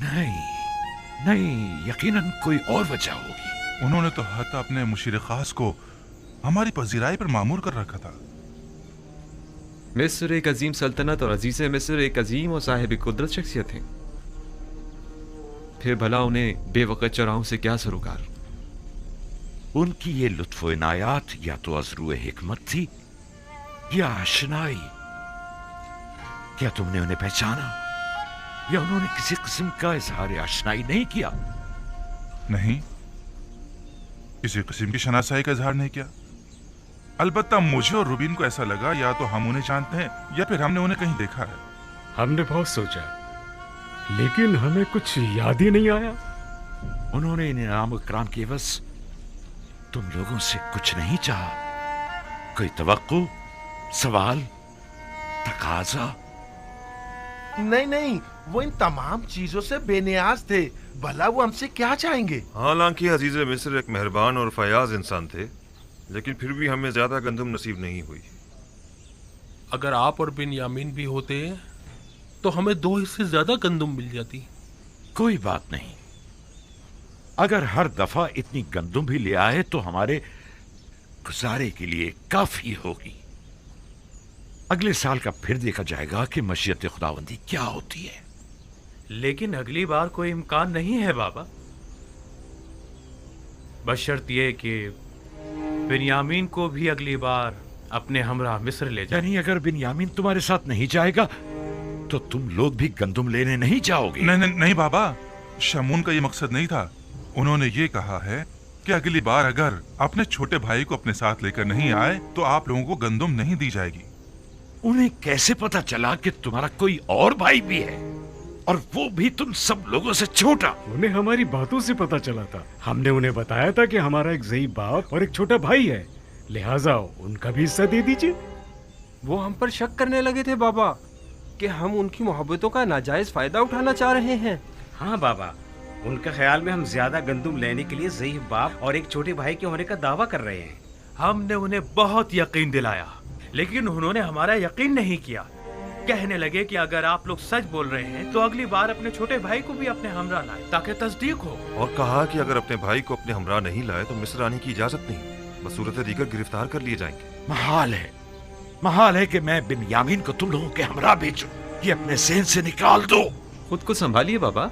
नहीं नहीं, यकीनन कोई और वजह होगी। उन्होंने तो हत्ता अपने मुशीर खास को हमारी पजीराई पर मामूर कर रखा था। मिस्र एक अजीम सल्तनत और अजीज़ मिस्र एक अजीम और साहिब कुदरत शख्सियत है। फिर भला उन्हें बेवकत चौराहों से क्या सरोकार? उनकी ये लुत्फ़ो इनायात या तो अज़रूए हिकमत थी या आशनाई। क्या तुमने उन्हें पहचाना या उन्होंने किसी किस्म का इजहार आशनाई नहीं किया? नहीं, किसी किस्म की शनासाई का इजहार नहीं किया। अलबत्ता मुझे और रुबीन को ऐसा लगा या तो हम उन्हें जानते हैं या फिर हमने उन्हें कहीं देखा है। हमने बहुत सोचा, लेकिन हमें कुछ याद ही नहीं आया। उन्होंने इनाम इकराम के एवज तुम लोगों से कुछ नहीं चाहा? कोई तवक्को, सवाल, तकाजा? नहीं नहीं, वो इन तमाम चीजों से बेनियाज थे। भला वो हमसे क्या चाहेंगे? हालांकि अजीज मिस्र एक मेहरबान और फयाज इंसान थे, लेकिन फिर भी हमें ज्यादा गंदम नसीब नहीं हुई। अगर आप और बिन्यामीन भी होते तो हमें 2 हिस्से ज्यादा गंदम मिल जाती। कोई बात नहीं, अगर हर दफा इतनी गंदम भी ले आए तो हमारे गुजारे के लिए काफी होगी। अगले साल का फिर देखा जाएगा कि मशीयत खुदावंदी क्या होती है। लेकिन अगली बार कोई इम्कान नहीं है बाबा, बशर्त ये कि बिन्यामीन को भी अगली बार अपने हमरा मिस्र ले जाए। यानी अगर बिन्यामीन तुम्हारे साथ नहीं जाएगा तो तुम लोग भी गंदम लेने नहीं जाओगे? नहीं नहीं नहीं बाबा, शमून का ये मकसद नहीं था। उन्होंने ये कहा है कि अगली बार अगर अपने छोटे भाई को अपने साथ लेकर नहीं आए तो आप लोगों को गंदम नहीं दी जाएगी। उन्हें कैसे पता चला कि तुम्हारा कोई और भाई भी है, और वो भी तुम सब लोगों से छोटा? उन्हें हमारी बातों से पता चला था। हमने उन्हें बताया था कि हमारा एक ज़ईफ बाप और एक छोटा भाई है, लिहाजा उनका भी हिस्सा दे दीजिए। वो हम पर शक करने लगे थे बाबा कि हम उनकी मोहब्बतों का नाजायज फायदा उठाना चाह रहे हैं। हाँ बाबा, उनके ख्याल में हम ज्यादा गंदम लेने के लिए ज़ईफ बाप और एक छोटे भाई के होने का दावा कर रहे हैं। हमने उन्हें बहुत यकीन दिलाया, लेकिन उन्होंने हमारा यकीन नहीं किया। कहने लगे कि अगर आप लोग सच बोल रहे हैं तो अगली बार अपने छोटे भाई को भी अपने हमरा लाए ताकि तस्दीक हो। और कहा कि अगर अपने भाई को अपने हमरा नहीं लाए तो मिस्र आने की इजाजत नहीं, बसूरत दीगर गिरफ्तार कर लिए जाएंगे। महाल है कि मैं बिन्यामीन को तुम लोगों के हमरा भेजूं। ये अपने ज़हन से निकाल दो। खुद को संभालिए बाबा।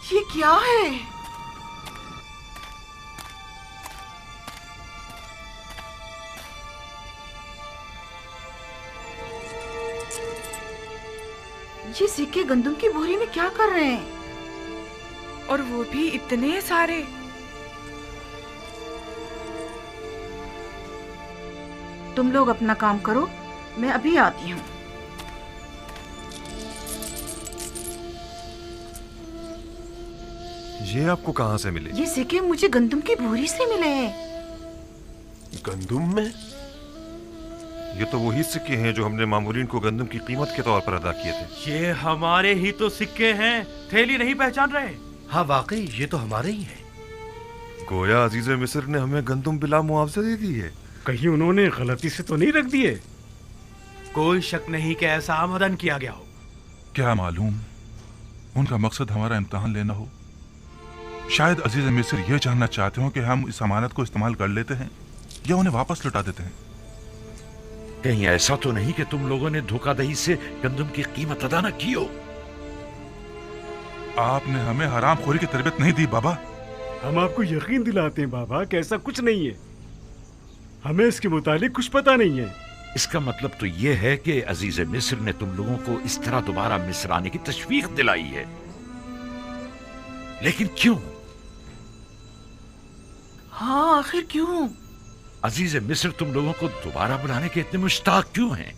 ये क्या है? ये सिक्के गंदम की बोरी में क्या कर रहे हैं? और वो भी इतने सारे। तुम लोग अपना काम करो, मैं अभी आती हूँ। ये आपको कहाँ से मिले? ये सिक्के मुझे गंदम की बोरी से मिले हैं। गंदम में? ये तो वही सिक्के हैं जो हमने मामूलीन को गंदम की कीमत के तौर पर अदा किए थे। ये हमारे ही तो सिक्के हैं, थैली नहीं पहचान रहे? हाँ वाकई ये तो हमारे ही है। गोया अजीज मिस्र ने हमें गंदम बिला मुआवजा दे दी है। कहीं उन्होंने गलती से तो नहीं रख दिए? कोई शक नहीं कि ऐसा आमदन किया गया हो। क्या मालूम उनका मकसद हमारा इम्तिहान लेना हो। शायद अजीज मिस्र ये जानना चाहते हो कि हम इस अमानत को इस्तेमाल कर लेते हैं या उन्हें वापस लौटा देते हैं। कहीं ऐसा तो नहीं कि तुम लोगों ने धोखाधड़ी से गंदम की कीमत अदा न की हो? आपने हमें हरामखोरी की तरबियत नहीं दी बाबा। हम आपको यकीन दिलाते हैं बाबा कि ऐसा कुछ नहीं है। हमें इसके मुतालिक कुछ पता नहीं है। इसका मतलब तो यह है कि अजीज मिस्र ने तुम लोगों को इस तरह दोबारा मिस्र आने की तशवीक दिलाई है, लेकिन क्यों? हाँ, आखिर क्यों? अजीज मिस्र तुम लोगों को दोबारा बुलाने के इतने मुश्ताक क्यों हैं?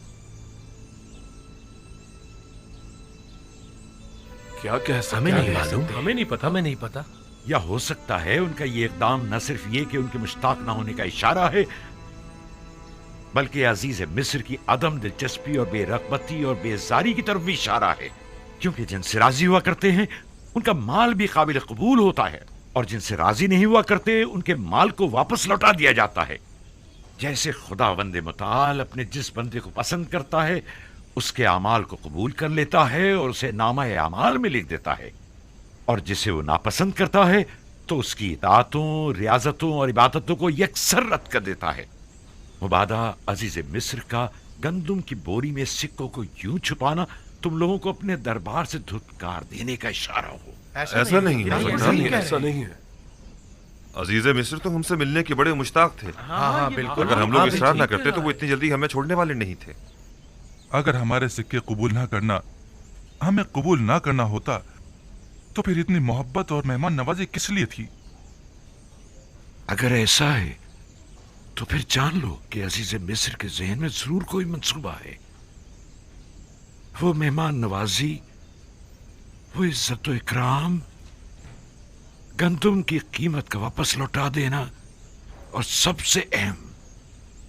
क्या कह सकते? हमें नहीं मालूम। हमें नहीं पता। हमें नहीं पता। या हो सकता है उनका ये इकदाम न सिर्फ ये कि उनके मुश्ताक ना होने का इशारा है, बल्कि अजीज मिस्र की अदम दिलचस्पी और बेरगबती और बेजारी की तरफ भी इशारा है, क्योंकि जिनसे राजी हुआ करते हैं उनका माल भी काबिल कबूल होता है, और जिनसे राजी नहीं हुआ करते उनके माल को वापस लौटा दिया जाता है। जैसे खुदावंद मुताल अपने जिस बंदे को पसंद करता है उसके अमाल को कबूल कर लेता है और उसे नामा अमाल में लिख देता है, और जिसे वो नापसंद करता है तो उसकी इताअतों, रियाजतों और इबादतों को यकसर रद्द कर देता है। मुबादा अजीज मिस्र का गंदुम की बोरी में सिक्कों को यूं छुपाना तुम लोगों को अपने दरबार से धुतकार देने का इशारा हो। ऐसा नहीं है। ऐसा नहीं है। अजीज मिस्र तो हमसे मिलने के बड़े मुश्ताक थे। हाँ, बिल्कुल। अगर हम लोग इसरार ना करते तो वो इतनी जल्दी हमें छोड़ने वाले नहीं थे। अगर हमारे सिक्के कबूल ना करना हमें कबूल ना करना होता तो फिर इतनी मोहब्बत और मेहमान नवाजी किस लिए थी? अगर ऐसा है तो फिर जान लो कि अजीज मिस्र के जहन में जरूर कोई मंसूबा है। वो मेहमान नवाजी, वो इज्जत व इकराम, गंदुम की कीमत का वापस लौटा देना, और सबसे अहम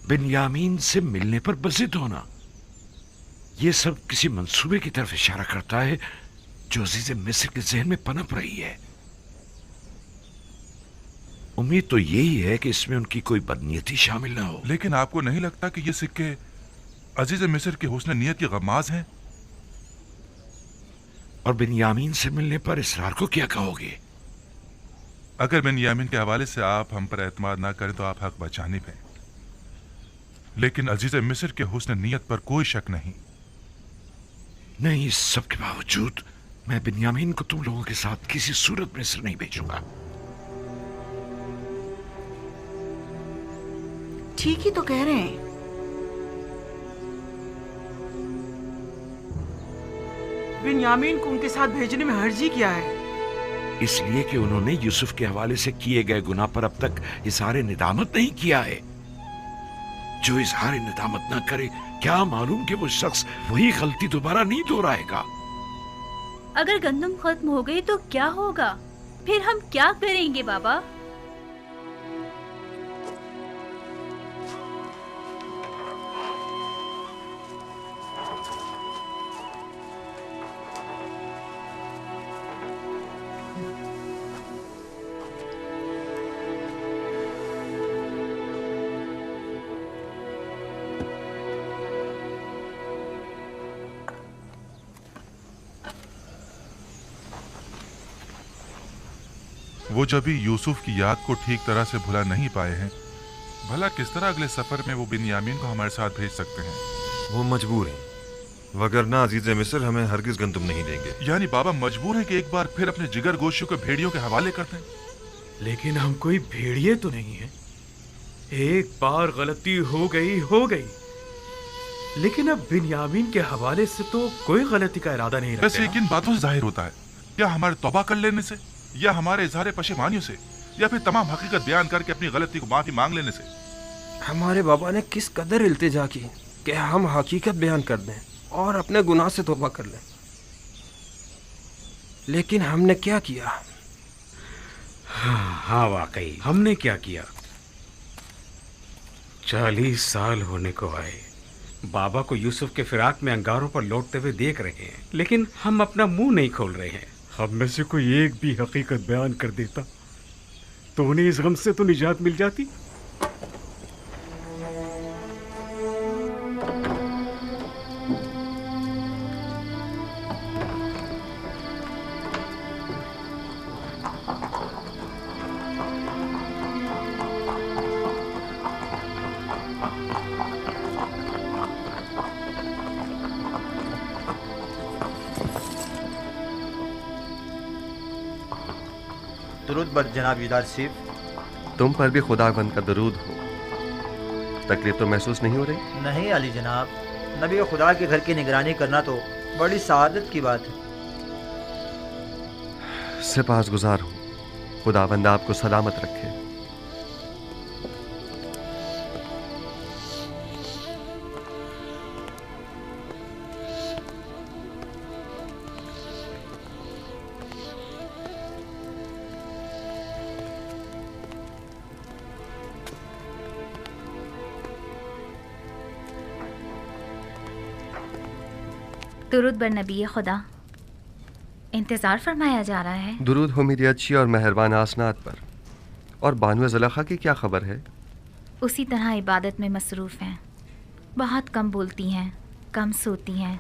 बिन्यामीन से मिलने पर बज़िद होना, ये सब किसी मंसूबे की तरफ इशारा करता है जो अजीज मिस्र के जहन में पनप रही है। उम्मीद तो यही है कि इसमें उनकी कोई बदनीयती शामिल ना हो। लेकिन आपको नहीं लगता कि ये सिक्के अजीज मिस्र के हुस्न नीयत की गमाज हैं? और बिन्यामीन से मिलने पर इसरार को क्या कहोगे? अगर बिन्यामीन के हवाले से आप हम पर एतमाद ना करें तो आप हक बचानिब हैं, लेकिन अजीज मिस्र के हुस्न नीयत पर कोई शक नहीं। नहीं, इस सब के बावजूद मैं बिन्यामीन को तुम लोगों के साथ किसी सूरत में मिस्र नहीं भेजूंगा। ठीक ही तो कह रहे हैं। बिन्यामीन को उनके साथ भेजने में हर्जी क्या है? इसलिए कि उन्होंने यूसुफ के हवाले से किए गए गुनाह पर अब तक इज़हार निदामत नहीं किया है। जो इज़हार निदामत ना करे, क्या मालूम कि वो शख्स वही गलती दोबारा नहीं दोहराएगा। अगर गंदम खत्म हो गई तो क्या होगा? फिर हम क्या करेंगे बाबा? वो जब भी यूसुफ की याद को ठीक तरह से भुला नहीं पाए हैं, भला किस तरह अगले सफर में वो बिन्यामीन को हमारे साथ भेज सकते हैं? वो मजबूर हैं, वगरना अजीज मिस्र हमें हरगिज गंदुम नहीं देंगे। यानी बाबा मजबूर है कि एक बार फिर अपने जिगर गोशियों को भेड़ियों के हवाले कर दें? लेकिन हम कोई भेड़िए तो नहीं है। एक बार गलती हो गई, लेकिन अब बिन्यामीन के हवाले से तो कोई गलती का इरादा नहीं रखते। वैसे किन बातों से जाहिर होता है? क्या हमारे तौबा कर लेने से, या हमारे इजहार पशेमानियों से, या फिर तमाम हकीकत बयान करके अपनी गलती को माफी मांग लेने से? हमारे बाबा ने किस कदर इल्तिजा की कि हम हकीकत बयान कर दें और अपने गुनाह से तौबा कर लें, लेकिन हमने क्या किया? हाँ वाकई हमने क्या किया। 40 साल होने को आए, बाबा को यूसुफ के फिराक में अंगारों पर लौटते हुए देख रहे हैं, लेकिन हम अपना मुंह नहीं खोल रहे हैं। हम में से कोई एक भी हकीकत बयान कर देता तो उन्हें इस गम से तो निजात मिल जाती। दुरूद बर जनाब युदार सिफ। तुम पर भी खुदावंद का दरूद हो। तकलीफ तो महसूस नहीं हो रही? नहीं अली जनाब, नबी खुदा के घर की निगरानी करना तो बड़ी सआदत की बात है। सिपासगुजार हूँ, खुदावंद आपको सलामत रखे। दुरूद बर नबी खुदा, इंतज़ार फरमाया जा रहा है। दुरूद हो मेरी अच्छी और मेहरबान आसनात पर। और बानुए ज़ुलेखा की क्या खबर है? उसी तरह इबादत में मसरूफ़ हैं। बहुत कम बोलती हैं, कम सोती हैं,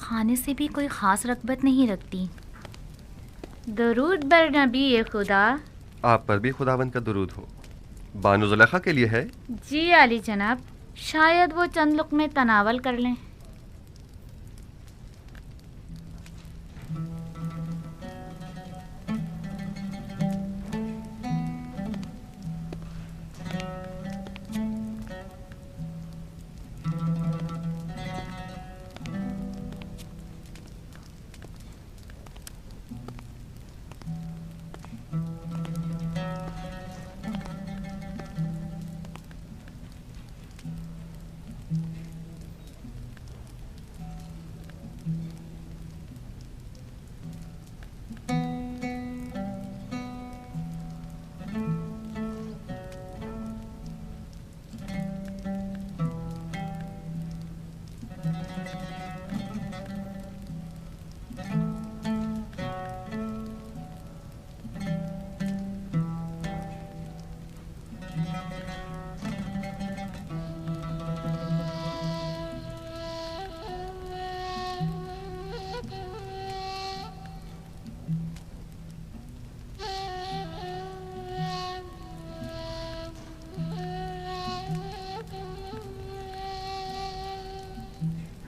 खाने से भी कोई ख़ास रग़बत नहीं रखती। दुरूद बर नबी खुदा। आप पर भी खुदावंद का दुरूद हो। बानु ज़ुलेखा के लिए है? जी आली जनाब, शायद वो चंद लुक़मे तनावल कर लें।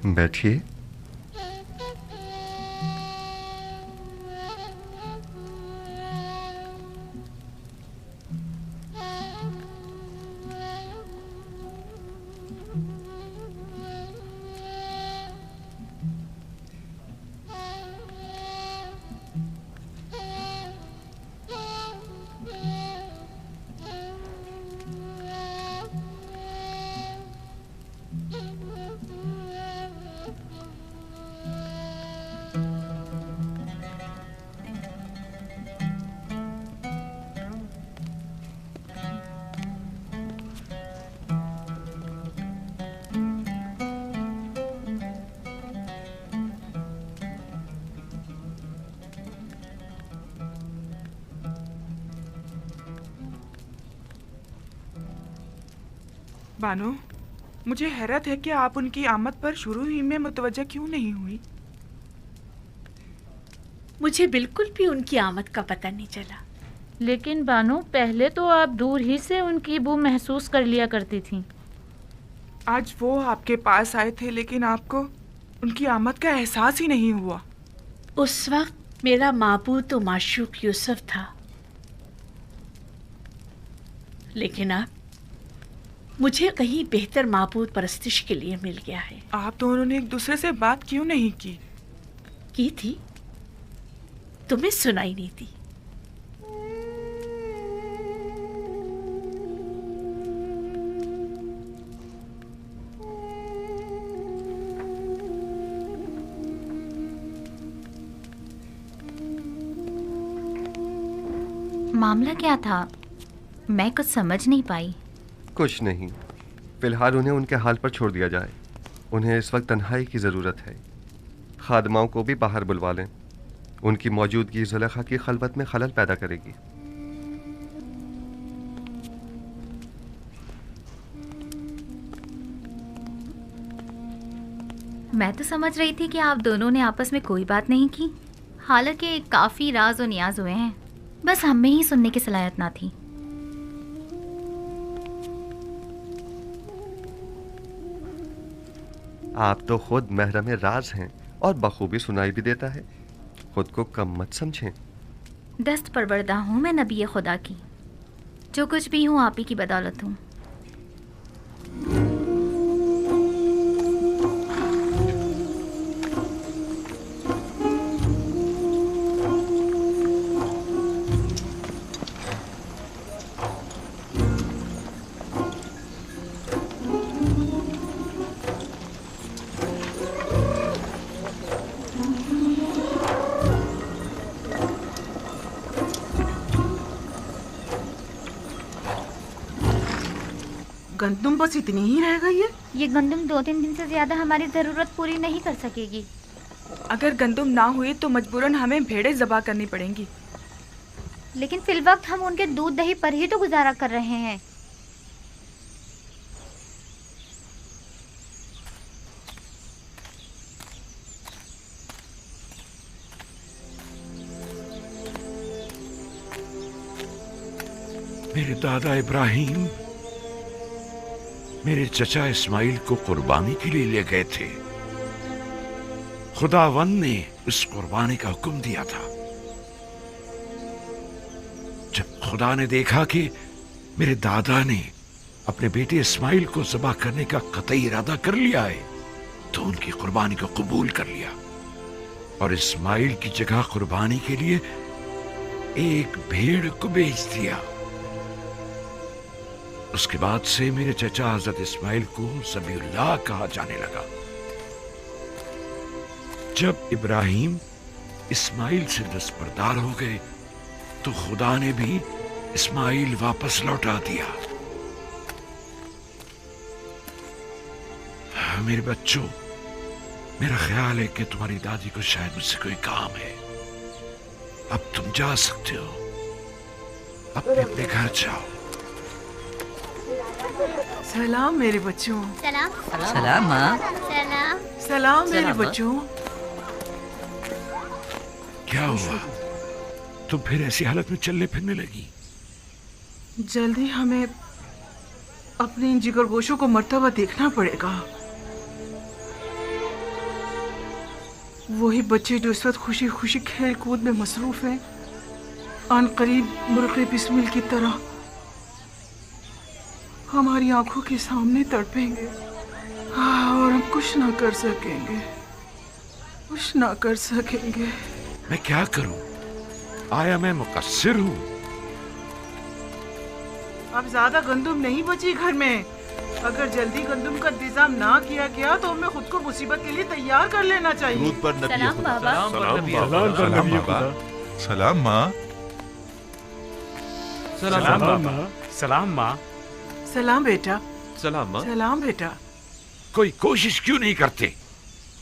बैठिए। बानो, मुझे हैरत है कि आप उनकी आमद पर शुरू ही में मुतवज्जा क्यों नहीं हुई। मुझे बिल्कुल भी उनकी आमद का पता नहीं चला। लेकिन बानो, पहले तो आप दूर ही से उनकी बू महसूस कर लिया करती थीं। आज वो आपके पास आए थे, लेकिन आपको उनकी आमद का एहसास ही नहीं हुआ। उस वक्त मेरा माबूद तो माशूक यूसुफ था, लेकिन अब मुझे कहीं बेहतर माबूद परस्तिश के लिए मिल गया है। आप दोनों ने एक दूसरे से बात क्यों नहीं की? की थी, तुम्हें सुनाई नहीं थी। मामला क्या था? मैं कुछ समझ नहीं पाई। कुछ नहीं, फिलहाल उन्हें उनके हाल पर छोड़ दिया जाए। उन्हें इस वक्त तन्हाई की ज़रूरत है। खादमाओं को भी बाहर बुलवा लें। उनकी मौजूदगी ज़ुलेखा की खलवत में खलल पैदा करेगी। मैं तो समझ रही थी कि आप दोनों ने आपस में कोई बात नहीं की। हालांकि काफ़ी राज और नियाज हुए हैं, बस हमें ही सुनने की सलाहियत ना थी। आप तो खुद महरम राज हैं और बखूबी सुनाई भी देता है। खुद को कम मत समझें। दस्त परवरदा हूँ मैं नबी खुदा की। जो कुछ भी हूँ आप ही की बदौलत हूँ। गंदुम बस इतनी ही रह गई है। ये गंदुम 2-3 दिन से ज्यादा हमारी जरूरत पूरी नहीं कर सकेगी। अगर गंदुम ना हुई तो मजबूरन हमें भेड़ें ज़बा करनी पड़ेंगी। लेकिन फिलवक्त हम उनके दूध दही पर ही तो गुजारा कर रहे हैं। मेरे दादा इब्राहिम मेरे चचा इस्माइल को कुर्बानी के लिए ले गए थे। खुदावंद ने इस कुर्बानी का हुक्म दिया था। जब खुदा ने देखा कि मेरे दादा ने अपने बेटे इस्माइल को ज़बह करने का कतई इरादा कर लिया है, तो उनकी कुर्बानी को कबूल कर लिया और इस्माइल की जगह कुर्बानी के लिए एक भेड़ को बेच दिया। उसके बाद से मेरे चचा हजरत इस्माइल को ज़बीहुल्लाह कहा जाने लगा। जब इब्राहिम इस्माइल से दस्तबरदार हो गए तो खुदा ने भी इस्माइल वापस लौटा दिया। मेरे बच्चों, मेरा ख्याल है कि तुम्हारी दादी को शायद मुझसे कोई काम है। अब तुम जा सकते हो, अपने अपने घर जाओ। सलाम मेरे बच्चों। सलाम। सलाम माँ। सलाम। सलाम मेरे बच्चों। क्या हुआ? तुम फिर ऐसी हालत में चलने फिरने लगी? जल्दी हमें अपने इन जिगरगोशों को मरता हुआ देखना पड़ेगा। वही बच्चे जो इस वक्त खुशी खुशी खेल कूद में मसरूफ हैं, आन करीब मुल्क बिस्मिल की तरह हमारी आंखों के सामने तड़पेंगे। और हम कुछ ना कर सकेंगे, कुछ ना कर सकेंगे। मैं क्या करूं? आया मैं मुकस्सिर हूं? अब ज्यादा गंदुम नहीं बची घर में। अगर जल्दी गंदुम का इंतजाम ना किया गया तो हमें खुद को मुसीबत के लिए तैयार कर लेना चाहिए। सलाम बाबा। सलाम माँ। सलाम माँ। सलाम माँ। सलाम बेटा। सलाम माँ। सलाम बेटा। कोई कोशिश क्यों नहीं करते?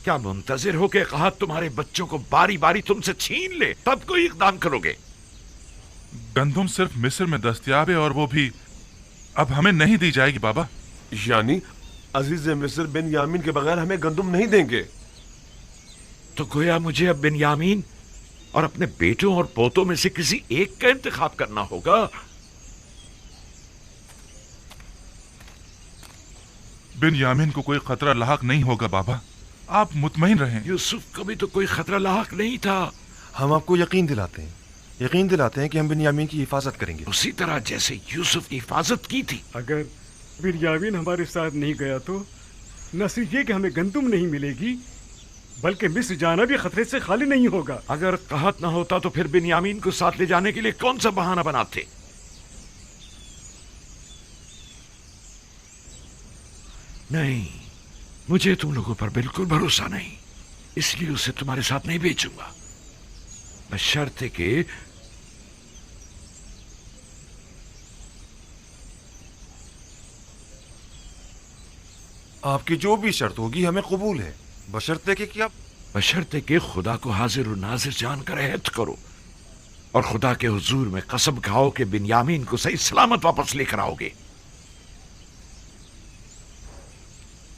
क्या मुंतजिर हो के कहा तुम्हारे बच्चों को बारी बारी तुमसे छीन ले तब कोई इकदाम करोगे? गंदुम सिर्फ मिस्र में दस्तयाब है और वो भी अब हमें नहीं दी जाएगी बाबा। यानी अजीज मिस्र बिन्यामीन के बगैर हमें गंदुम नहीं देंगे? तो गोया मुझे अब बिन्यामीन और अपने बेटों और पोतों में से किसी एक का इंतखाब करना होगा। बिन्यामीन को कोई खतरा लाहक नहीं होगा बाबा, आप मुतमईन रहें। यूसुफ को भी तो कोई खतरा लाहक नहीं था। हम आपको यकीन दिलाते हैं कि हम बिन्यामीन की हिफाजत करेंगे, उसी तरह जैसे यूसुफ की हिफाजत की थी। अगर बिन्यामीन हमारे साथ नहीं गया तो न सिर्फ ये कि हमें गंदुम नहीं मिलेगी, बल्कि मिस्र जाना भी खतरे से खाली नहीं होगा। अगर कहत ना होता तो फिर बिन्यामीन को साथ ले जाने के लिए कौन सा बहाना बनाते? नहीं, मुझे तुम लोगों पर बिल्कुल भरोसा नहीं, इसलिए उसे तुम्हारे साथ नहीं भेजूंगा, बशर्ते कि आपकी जो भी शर्त होगी हमें कबूल है, बशर्ते कि क्या? बशर्ते कि खुदा को हाजिर और नाजिर जानकर अहद करो और खुदा के हुजूर में कसम खाओ कि बिन्यामीन को सही सलामत वापस लेकर आओगे।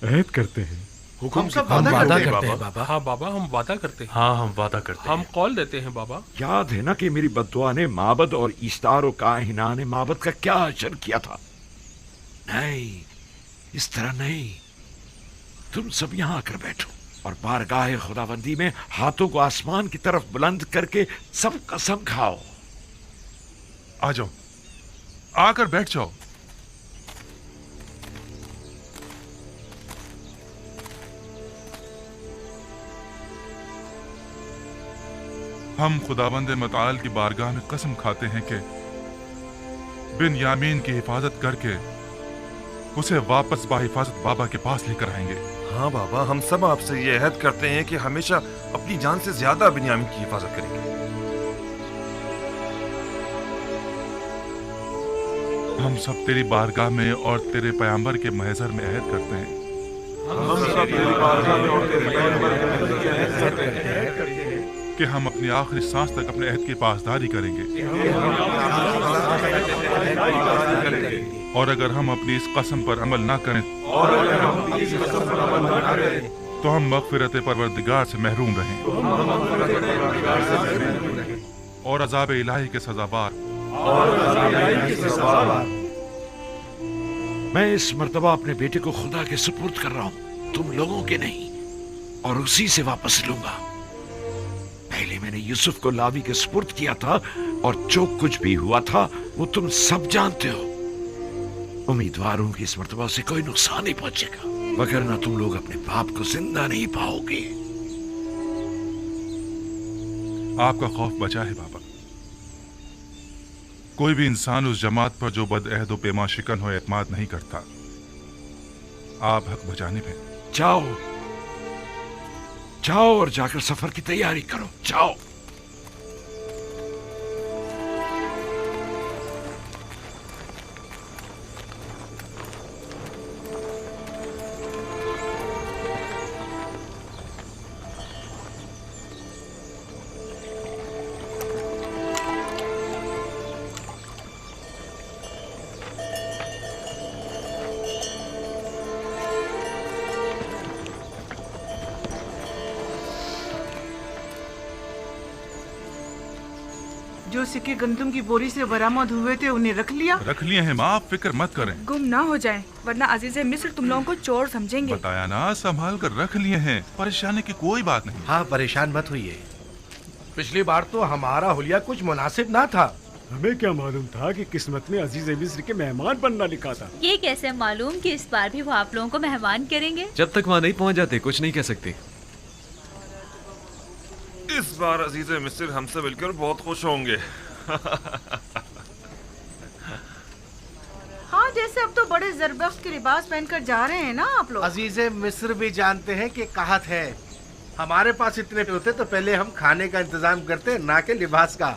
अहद करते हैं। हुक्म से हम वादा करते हैं बाबा। हाँ बाबा, हम वादा करते हैं। हाँ, हम वादा करते हैं। हम कॉल देते हैं बाबा। याद है ना कि मेरी बद्दुआ ने माबद और इस्तार काहिना ने माबद का क्या असर किया था? नहीं, इस तरह नहीं। तुम सब यहां आकर बैठो और बारगाह खुदाबंदी में हाथों को आसमान की तरफ बुलंद करके सब कसम खाओ आ जाओ, आकर बैठ जाओ। हम खुदाबंद मतआल की बारगाह में कसम खाते हैं कि बिन यामीन की हिफाजत करके उसे वापस बाहिफाजत बाबा के पास लेकर आएंगे। हाँ बाबा, हम सब आपसे ये अहद करते हैं कि हमेशा अपनी जान से ज्यादा बिन्यामीन की हिफाजत करेंगे। हम सब तेरी बारगाह में और तेरे पैगंबर के महज़र में अहद करते हैं कि हम अपनी आखिरी सांस तक अपने अहद की पासदारी करेंगे, और अगर हम अपनी इस कसम पर अमल ना करें तो हम मग़फ़िरत परवरदिगार से महरूम रहें और अज़ाब इलाही के सज़ावार। मैं इस मर्तबा अपने बेटे को खुदा के सुपुर्द कर रहा हूं, तुम लोगों के नहीं, और उसी से वापस लूंगा। पहले मैंने यूसुफ को लावी के सुपुर्द किया था, और जो कुछ भी हुआ था वो तुम सब जानते हो। उम्मीदवार हूं कि इस मर्तबा से कोई नुकसान नहीं पहुंचेगा, वगरना तुम लोग अपने बाप को जिंदा नहीं पाओगे। आपका खौफ बचा है बाबा। कोई भी इंसान उस जमात पर जो बदअहद व पेमा शिकन हो एतमाद नहीं करता। आप हक बचाने में। जाओ जाओ और जाकर सफर की तैयारी करो, जाओ। जो सिक्के गंदम की बोरी से बरामद हुए थे उन्हें रख लिया? रख लिए हैं माँ, फिक्र मत करें। गुम ना हो जाए, वरना अजीज़े मिस्र तुम लोगों को चोर समझेंगे। बताया ना, संभाल कर रख लिए हैं, परेशानी की कोई बात नहीं। हाँ, परेशान मत होइए। पिछली बार तो हमारा हुलिया कुछ मुनासिब ना था। हमें क्या मालूम था कि किस्मत में अजीज़े मिस्र के मेहमान बनना लिखा था। ये कैसे मालूम कि इस बार भी वो आप लोगों को मेहमान करेंगे? जब तक वहाँ नहीं पहुँच जाते कुछ नहीं कह सकते। इस बार अजीज़े मिस्र हमसे मिलकर बहुत खुश होंगे। हाँ, जैसे अब तो बड़े जरबख्त के लिबास पहनकर जा रहे हैं ना आप लोग। अजीज़े मिस्र भी जानते हैं कि कहत है, हमारे पास इतने होते तो पहले हम खाने का इंतजाम करते, ना के लिबास का।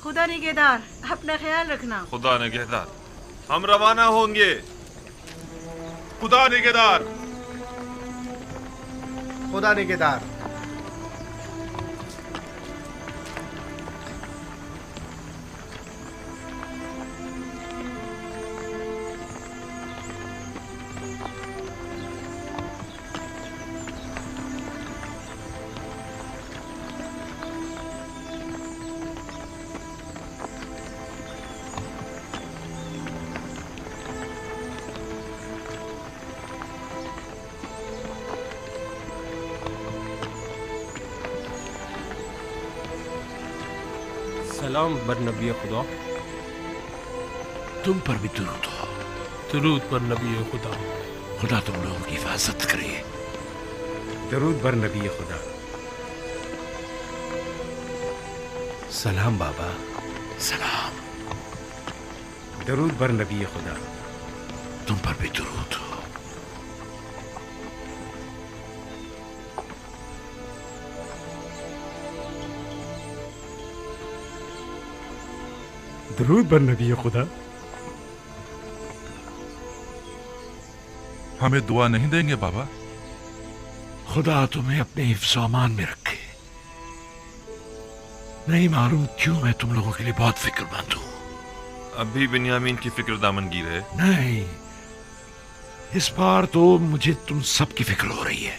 खुदा निगहदार, अपना ख्याल रखना। खुदा निगहदार, हम रवाना होंगे। खुदा निगहदार, खुदा निगहदार। सलाम बर नबी खुदा। तुम पर भी दुरूद हो। दुरूद पर नबी खुदा। खुदा तुम लोगों की हिफाजत करे। दुरूद बर नबी खुदा। सलाम बाबा। सलाम। दुरूद बर नबी खुदा। तुम पर भी दुरूद हो। दुरूद बर नबी खुदा। हमें दुआ नहीं देंगे बाबा? खुदा तुम्हें अपने हिफ्ज़ अमान में रखे। नहीं मालूम क्यों मैं तुम लोगों के लिए बहुत फिक्रमंद हूं। अभी बिन्यामीन की फिक्र दामनगीर है? नहीं, इस बार तो मुझे तुम सब की फिक्र हो रही है।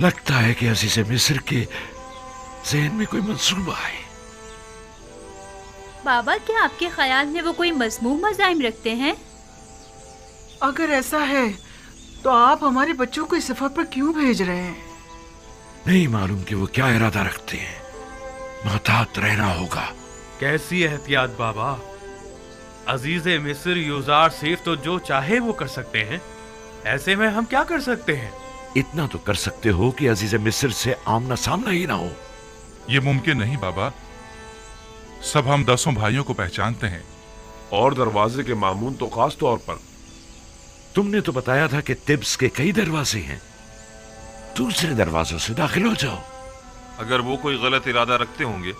लगता है कि अज़ीज़े मिस्र के ज़हन में कोई मंसूबा है। बाबा, क्या आपके ख्याल में वो कोई मज़मूम मज़ाहिम रखते हैं? अगर ऐसा है तो आप हमारे बच्चों को इस सफर पर क्यों भेज रहे हैं? नहीं मालूम कि वो क्या इरादा रखते हैं, मोहतात रहना होगा। कैसी एहतियात बाबा? अजीज मिस्र यूजार सेफ तो जो चाहे वो कर सकते हैं, ऐसे में हम क्या कर सकते हैं? इतना तो कर सकते हो कि अजीज मिस्र से आमना सामना ही ना हो। ये मुमकिन नहीं बाबा, सब हम 10 भाइयों को पहचानते हैं। और दरवाजे के मामून तो खास तौर पर। तुमने तो बताया था कि तिब्स के कई दरवाजे हैं, दूसरे दरवाजों से दाखिल हो जाओ। अगर वो कोई गलत इरादा रखते होंगे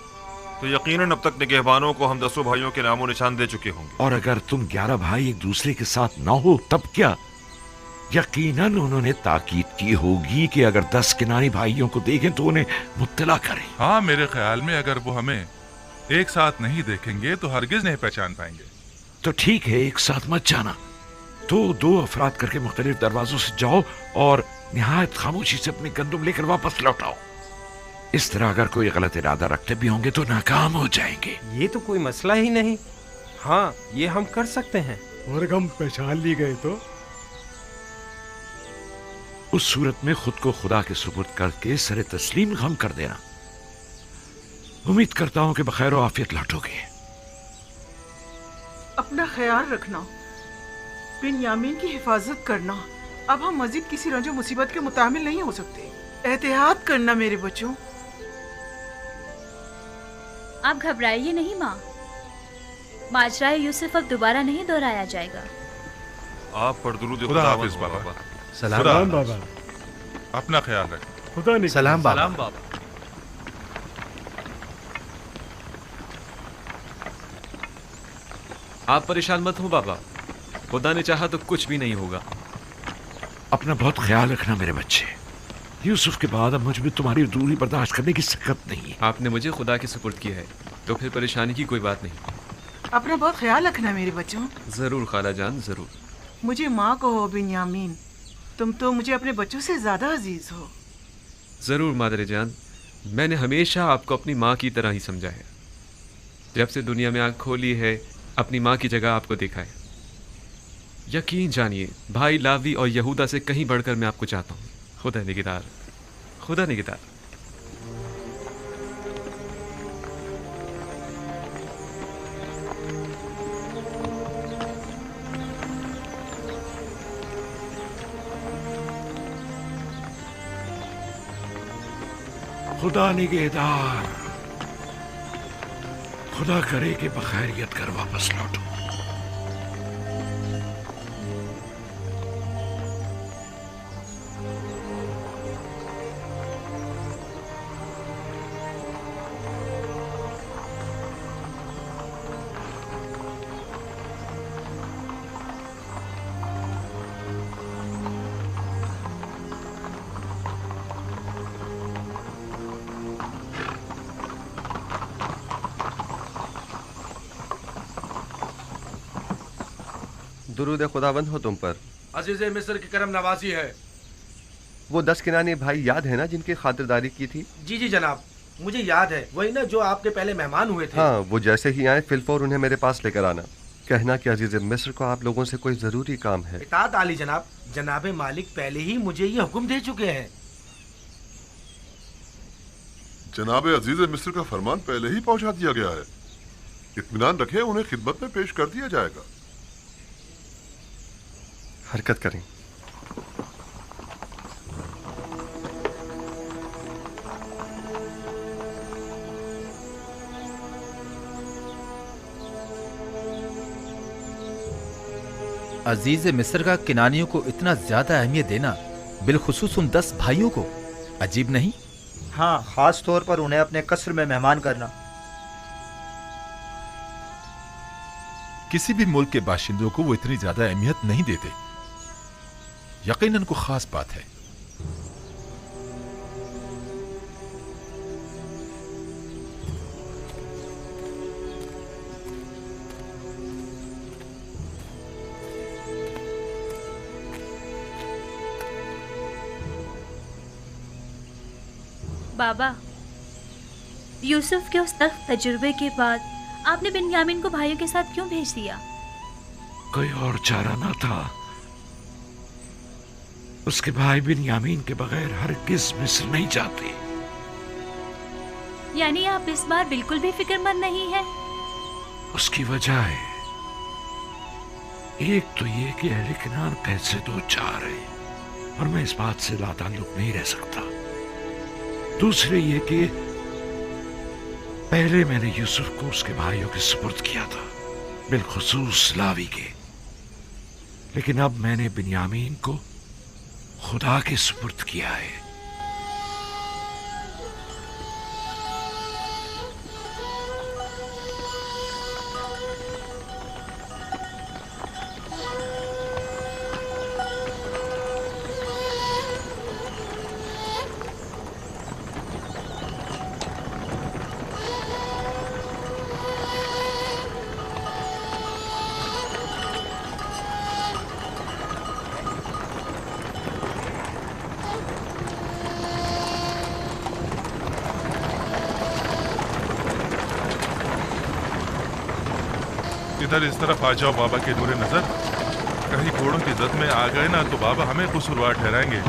तो यकीनन अब तक निगहबानों को हम 10 भाइयों के नामो निशान दे चुके होंगे। और अगर तुम 11 भाई एक दूसरे के साथ ना हो तब क्या? यकीनन उन्होंने ताकीद की होगी कि अगर 10 किनारी भाइयों को देखें तो उन्हें मुत्तला करें। हाँ, मेरे ख्याल में अगर वो हमें एक साथ नहीं देखेंगे तो हरगिज नहीं पहचान पाएंगे। तो ठीक है, एक साथ मत जाना। तो 2 अफराद करके मुख्तलिफ दरवाजों से जाओ और निहायत खामोशी से अपने गंदुम लेकर वापस लौटाओ। इस तरह अगर कोई गलत इरादा रखते भी होंगे तो नाकाम हो जाएंगे। ये तो कोई मसला ही नहीं। हाँ, ये हम कर सकते हैं। और अगर हम पहचान ली गए तो? उस सूरत में खुद को खुदा के सुपुर्द करके सरे तस्लीम गम कर देना। उम्मीद करता हूं कि बखैर और आफियत लौटोगे। अपना ख्याल रखना, बिन्यामीन की हिफाजत करना। अब हम मजीद किसी रंजो मुसीबत के मुतामिल नहीं हो सकते। एहतियात करना मेरे बच्चों। आप घबराइए नहीं माँ, माजराए यूसुफ अब दोबारा नहीं दोहराया जाएगा। आप पर दुरूद खुदा हाफिज बाबा। सलाम बाबा। अपना ख्याल रखें। खुदा ने सलाम बाबा। सलाम बाबा। आप परेशान मत हो बाबा, खुदा ने चाहा तो कुछ भी नहीं होगा। अपना बहुत ख्याल रखना मेरे बच्चे। यूसुफ के बाद अब मुझ में तुम्हारी दूरी बर्दाश्त करने की सकत नहीं है। आपने मुझे खुदा के सुपुर्द किया है तो फिर परेशानी की कोई बात नहीं। अपना बहुत ख्याल रखना मेरे बच्चों। जरूर खाला जान, जरूर। मुझे माँ कहो बिन्यामीन, तुम तो मुझे अपने बच्चों से ज्यादा अजीज हो। जरूर मादरे जान, मैंने हमेशा आपको अपनी माँ की तरह ही समझा है। जब से दुनिया में आँख खोली है, अपनी माँ की जगह आपको देखा है। यकीन जानिए, भाई लावी और यहूदा से कहीं बढ़कर मैं आपको चाहता हूँ। खुदा निगहदार, खुदा निगहदार। खुदा निगहदार, खुदा करे कि बखैरियत कर वापस लौटो। दुरूद खुदावंद हो तुम पर। अजीज मिस्र की करम नवाजी है। वो 10 किनानी भाई याद है ना जिनकी खातिरदारी की थी? जी जी जनाब, मुझे याद है। वही ना जो आपके पहले मेहमान हुए थे। हाँ, वो जैसे ही आए फिलफौर उन्हें मेरे पास लेकर आना। कहना कि अजीज मिस्र को आप लोगों से कोई जरूरी काम है। इताअत आली जनाब। जनाबे मालिक पहले ही मुझे ये हुक्म दे चुके हैं। जनाबे अजीज मिस्र का फरमान पहले ही पहुंचा दिया गया है। इत्मीनान रखें, उन्हें खिदमत में पेश कर दिया जाएगा। हरकत करें। अजीज मिस्र का किनानियों को इतना ज्यादा अहमियत देना, बिलखुसूस उन 10 भाइयों को, अजीब नहीं? हाँ, खास तौर पर उन्हें अपने कसर में मेहमान करना। किसी भी मुल्क के बाशिंदों को वो इतनी ज्यादा अहमियत नहीं देते। यकीनन को खास बात है। बाबा, यूसुफ के उस तख्त तजुर्बे के बाद आपने बिन्यामीन को भाइयों के साथ क्यों भेज दिया? कोई और चारा ना था। उसके भाई बिन्यामीन के बगैर हरगिज़ मिस्र नहीं जाते। यानी आप इस बार बिल्कुल भी फिक्रमंद नहीं है? उसकी वजह है, एक तो ये कि अहले किनान पैसे दो चार है और मैं इस बात से लाताल्लुक नहीं रह सकता। दूसरे ये कि पहले मैंने यूसुफ को उसके भाइयों के सुपुर्द किया था, बिलखुसूस लावी के, लेकिन अब मैंने बिन्यामीन को खुदा के सुपुर्द किया है। इधर इस तरफ आ जाओ बाबा के नूरे नजर। कहीं घोड़ों की जद में आ गए ना तो बाबा हमें कसूरवार ठहराएंगे।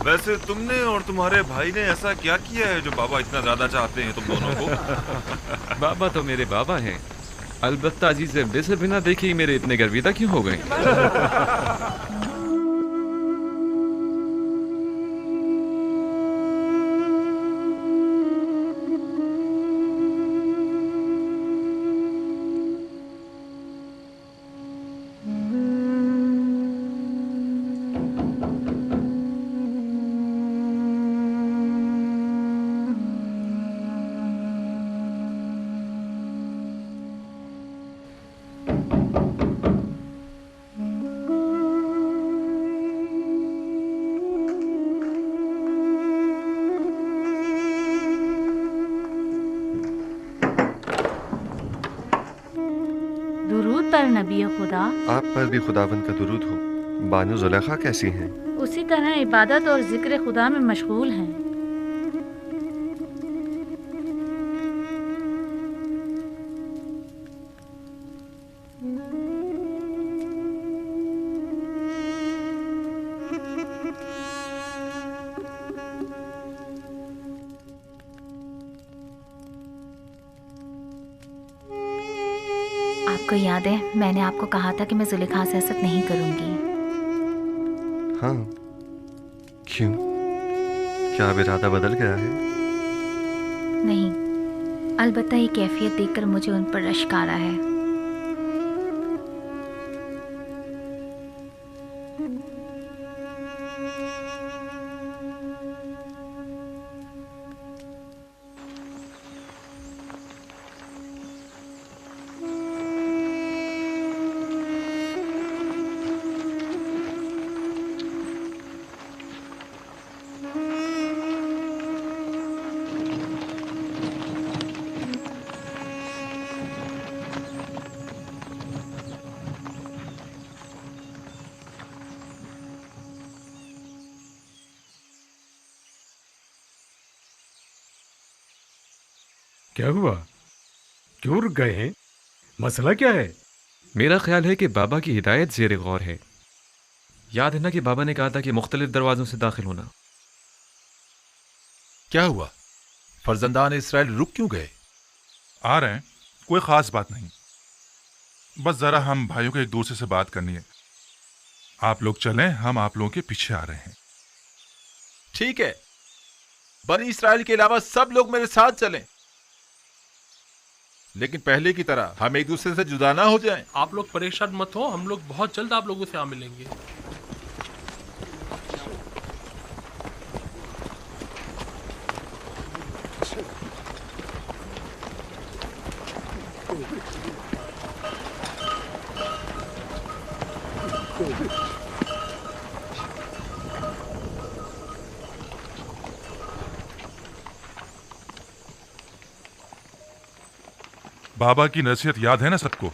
वैसे तुमने और तुम्हारे भाई ने ऐसा क्या किया है जो बाबा इतना ज्यादा चाहते हैं तुम दोनों को? बाबा तो मेरे बाबा हैं, अलबत्ता अजीज मिस्र बिना देखे ही मेरे इतने गर्विदा क्यों हो गए? नबी खुदा, आप पर भी खुदावंद का दुरूद हो। बानो जुलेखा कैसी हैं? उसी तरह इबादत और जिक्र खुदा में मशगूल हैं। आपको याद है मैंने आपको कहा था कि मैं जुलेखा से हसद नहीं करूंगी। हाँ, क्यों? क्या अब इरादा बदल गया है? नहीं, अलबत्ता ये कैफियत देखकर मुझे उन पर रश्क आ रहा है। क्या हुआ? क्यों रुक गए हैं? मसला क्या है? मेरा ख्याल है कि बाबा की हिदायत ज़ेर गौर है। याद है ना कि बाबा ने कहा था कि मुख्तलिफ दरवाजों से दाखिल होना। क्या हुआ? फर्जंदान इसराइल रुक क्यों गए? आ रहे हैं, कोई खास बात नहीं, बस जरा हम भाइयों को एक दूसरे से बात करनी है। आप लोग चलें, हम आप लोगों के पीछे आ रहे हैं। ठीक है, बनी इसराइल के अलावा सब लोग मेरे साथ चलें, लेकिन पहले की तरह हम एक दूसरे से जुदा ना हो जाएं। आप लोग परेशान मत हो, हम लोग बहुत जल्द आप लोगों से आ मिलेंगे। बाबा की नसीहत याद है ना सबको?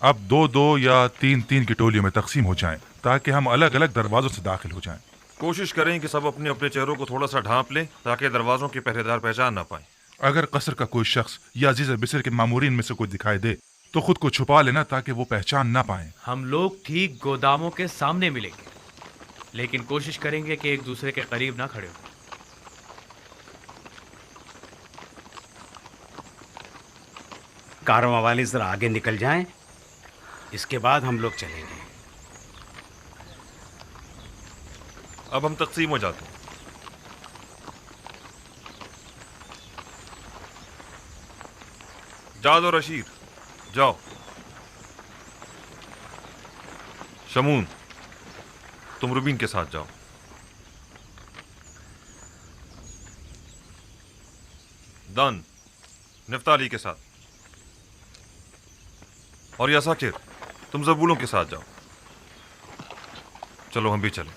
अब 2-2 या 3-3 की टोलियों में तकसीम हो जाएं ताकि हम अलग अलग दरवाजों से दाखिल हो जाएं। कोशिश करें कि सब अपने अपने चेहरों को थोड़ा सा ढांप लें ताकि दरवाजों के पहरेदार पहचान ना पाए। अगर कसर का कोई शख्स या अजीज मिस्र के मामूरीन में से कोई दिखाई दे तो खुद को छुपा लेना ताकि वो पहचान ना पाए। हम लोग ठीक गोदामों के सामने मिलेंगे, लेकिन कोशिश करेंगे कि एक दूसरे के करीब ना खड़े हो। कारवां वाले जरा आगे निकल जाएं, इसके बाद हम लोग चलेंगे। अब हम तकसीम हो जाते हैं। जाद और अशीर जाओ। शमून तुम रुबीन के साथ जाओ। दान निफ्ताली के साथ, और यासाकिर तुम जबूलों के साथ जाओ। चलो हम भी चलें।